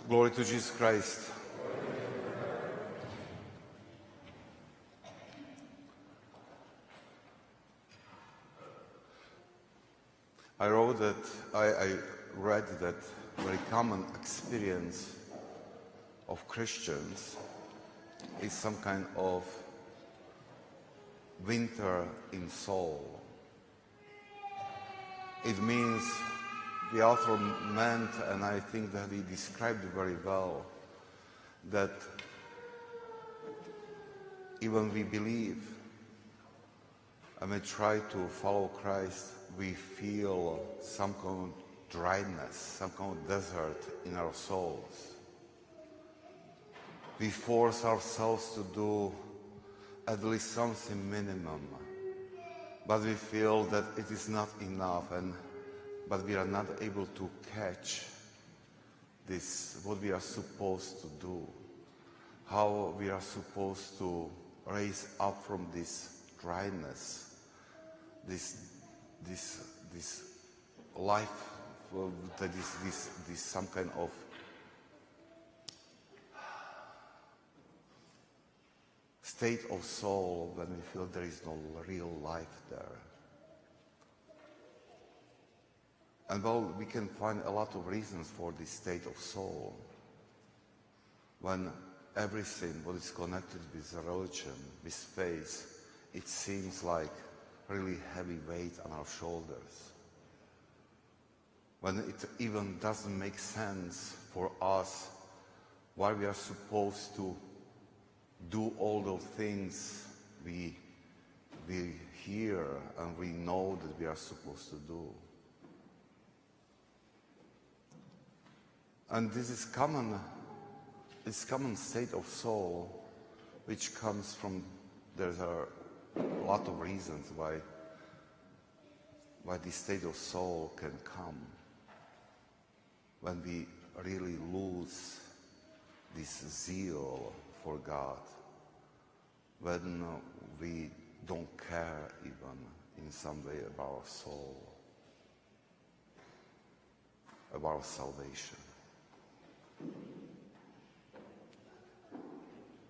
Glory to Jesus Christ. I read that very common experience of Christians is some kind of winter in soul. It means the author meant, and I think that he described it very well, that even we believe and we try to follow Christ, we feel some kind of dryness, some kind of desert in our souls. We force ourselves to do at least something minimum, but we feel that it is not enough, but we are not able to catch this, what we are supposed to do, how we are supposed to raise up from this dryness, this life that is this some kind of state of soul when we feel there is no real life there. And well, we can find a lot of reasons for this state of soul. When everything what is connected with religion, with faith, it seems like really heavy weight on our shoulders. When it even doesn't make sense for us why we are supposed to do all those things we hear and we know that we are supposed to do. And this is common state of soul, which comes from, there's a lot of reasons why this state of soul can come. When we really lose this zeal for God, when we don't care even in some way about our soul, about our salvation.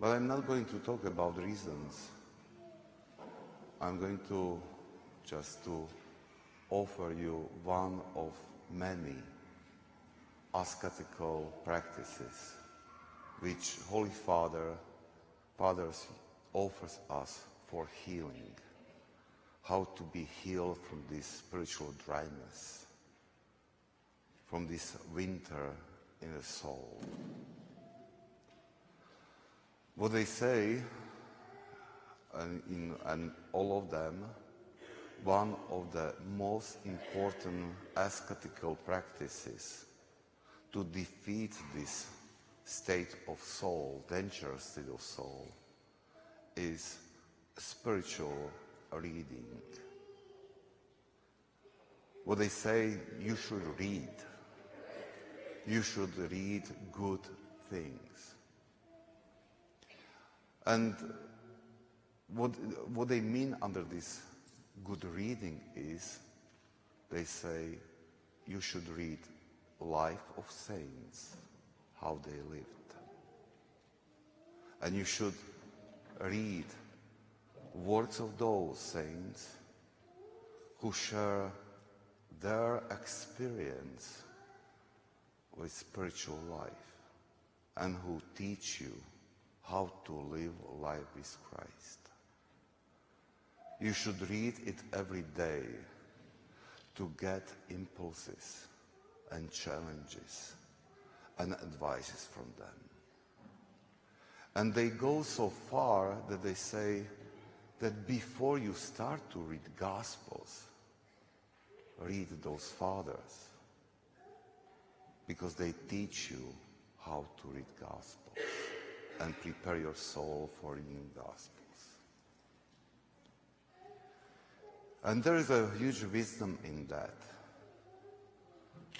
But I'm not going to talk about reasons. I'm going to just to offer you one of many ascetical practices which Holy Fathers offers us for healing, how to be healed from this spiritual dryness, from this winter in the soul. What they say, and all of them, one of the most important ascetical practices to defeat this state of soul, dangerous state of soul, is spiritual reading. What they say, you should read. You should read good things. And what they mean under this good reading is, they say, you should read life of saints, how they lived. And you should read works of those saints who share their experience with spiritual life and who teach you how to live life with Christ. You should read it every day to get impulses and challenges and advices from them. And they go so far that they say that before you start to read Gospels, read those fathers, because they teach you how to read Gospels and prepare your soul for reading Gospels. And there is a huge wisdom in that,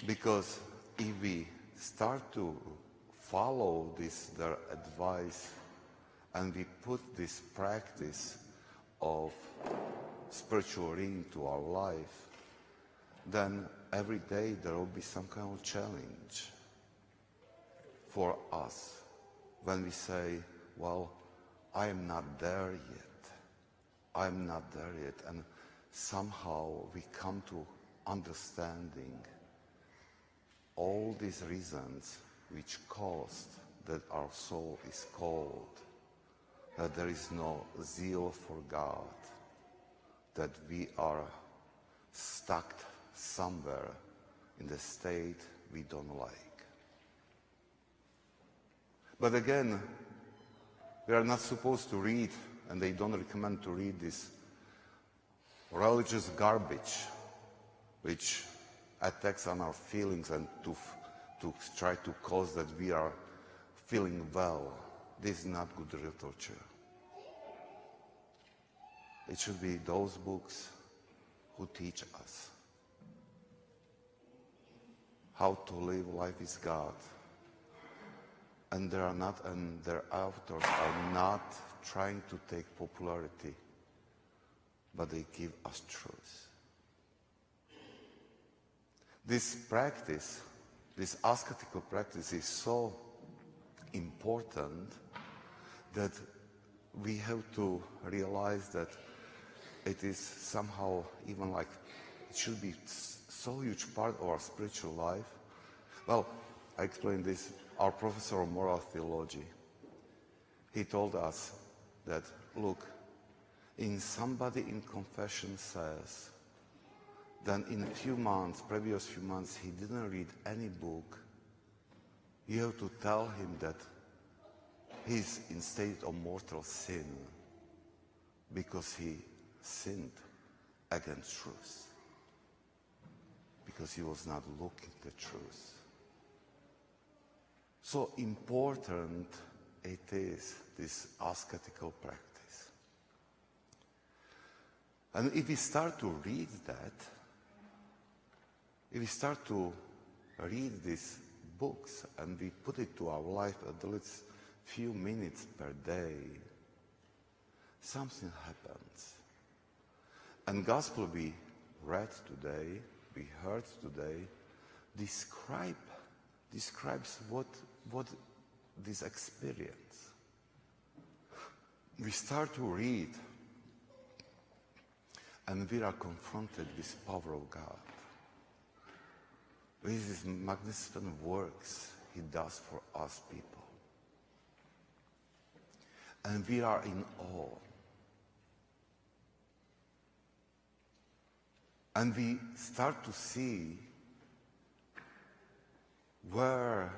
because if we start to follow their advice, and we put this practice of spiritual reading to our life, then every day there will be some kind of challenge. for us when we say, well, I am not there yet. I am not there yet. And somehow we come to understanding all these reasons which caused that our soul is cold, that there is no zeal for God, that we are stuck somewhere in the state we don't like. But again, we are not supposed to read, and they don't recommend to read this religious garbage which attacks on our feelings and to try to cause that we are feeling well. This is not good literature. It should be those books who teach us how to live life with God. And their authors are not trying to take popularity, but they give us truth. This practice, this ascetical practice, is so important that we have to realize that it is somehow even like it should be so huge part of our spiritual life. Well, I explained this. Our professor of moral theology, he told us that, look, in somebody in confession says, then in previous few months, he didn't read any book, you have to tell him that he's in state of mortal sin because he sinned against truth, because he was not looking at the truth. So important it is, this ascetical practice. And if we start to read that, if we start to read these books and we put it to our life at least few minutes per day, something happens. And gospel we read today, we heard today, describes what this experience. We start to read and we are confronted with the power of God, with these magnificent works he does for us people. And we are in awe. And we start to see where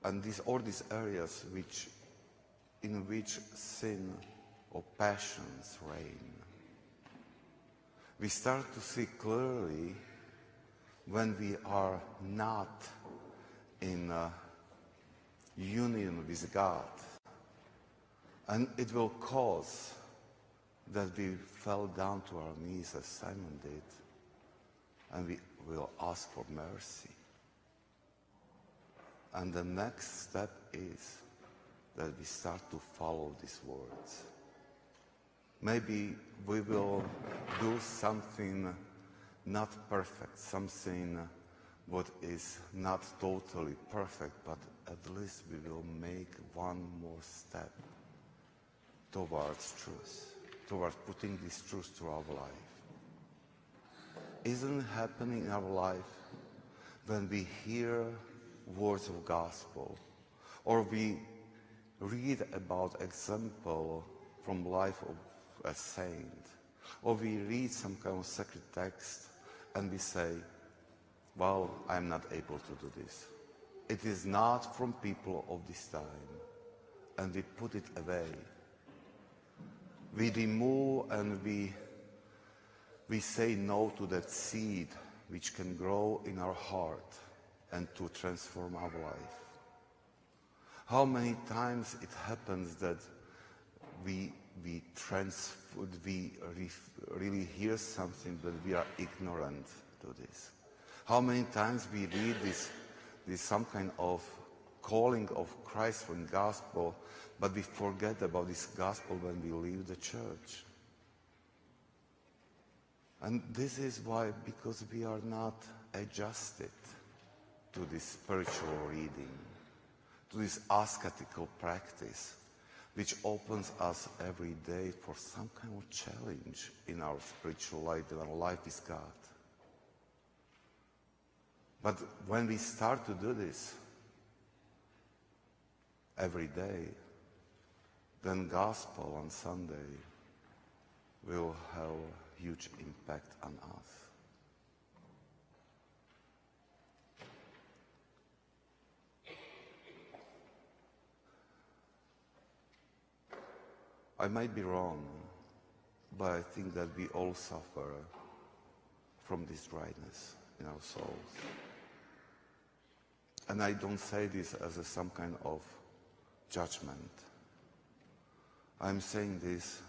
and all these areas in which sin or passions reign. We start to see clearly when we are not in union with God. And it will cause that we fell down to our knees as Simon did, and we will ask for mercy. And the next step is that we start to follow these words. Maybe we will do something not perfect, something what is not totally perfect, but at least we will make one more step towards truth, towards putting this truth to our life. Isn't it happening in our life when we hear words of gospel, or we read about example from life of a saint, or we read some kind of sacred text and we say, well, I'm not able to do this. It is not from people of this time. And we put it away. We remove and we say no to that seed which can grow in our heart and to transform our life. How many times it happens that we really hear something, but we are ignorant to this. How many times we read this some kind of calling of Christ from gospel, but we forget about this gospel when we leave the church. And this is why, because we are not adjusted to this spiritual reading, to this ascetical practice, which opens us every day for some kind of challenge in our spiritual life, in our life with God. But when we start to do this every day, then gospel on Sunday will have a huge impact on us. I might be wrong, but I think that we all suffer from this dryness in our souls. And I don't say this as some kind of judgment. I'm saying this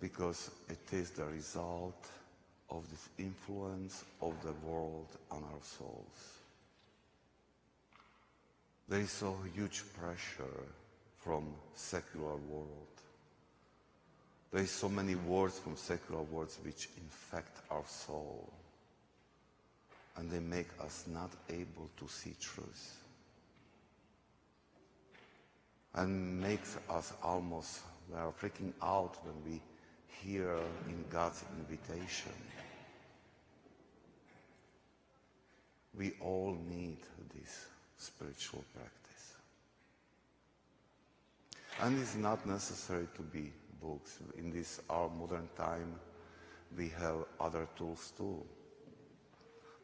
because it is the result of this influence of the world on our souls. There is so huge pressure from secular world. There is so many words from secular words which infect our soul, and they make us not able to see truth, and makes us almost, we are freaking out when we hear in God's invitation. We all need this spiritual practice. And it's not necessary to be books. In this our modern time, we have other tools too.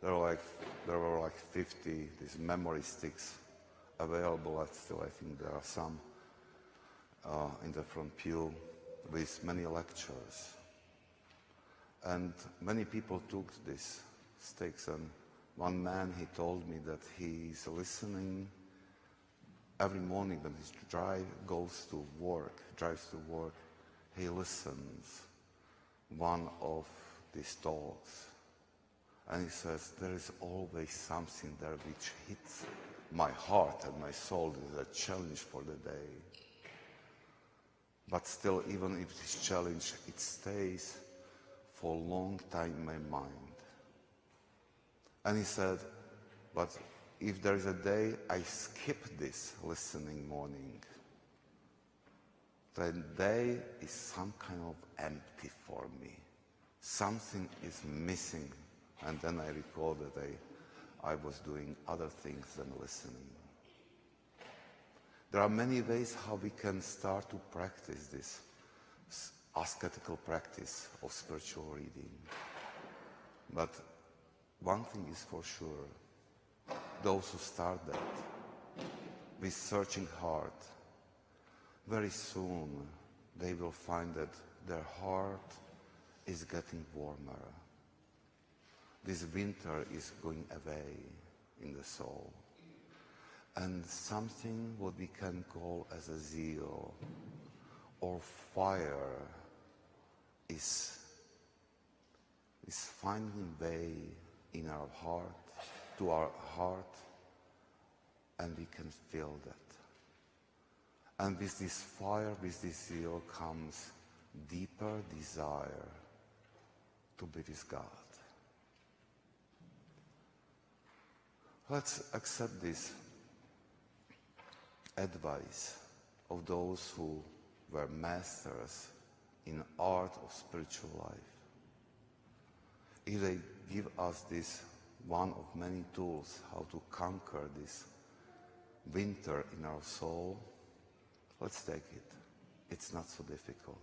There were like 50 these memory sticks available. And still, I think there are some in the front pew with many lectures. And many people took these sticks. And one man, he told me that he is listening every morning when he drives to work. He listens one of these talks. And he says, there is always something there which hits my heart and my soul. It is a challenge for the day. But still, even if this challenge, it stays for a long time in my mind. And he said, but if there is a day I skip this listening morning, the day is some kind of empty for me. Something is missing. And then I recall that I was doing other things than listening. There are many ways how we can start to practice this ascetical practice of spiritual reading. But one thing is for sure, those who start that with searching heart, very soon they will find that their heart is getting warmer. This winter is going away in the soul. And something what we can call as a zeal or fire is finding way in our heart, to our heart, and we can feel that. And with this fire, with this zeal comes deeper desire to be with God. Let's accept this advice of those who were masters in art of spiritual life. If they give us this one of many tools how to conquer this winter in our soul, let's take it. It's not so difficult.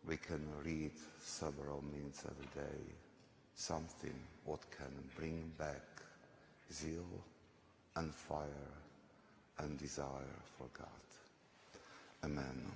We can read several minutes every day, something what can bring back zeal and fire and desire for God. Amen.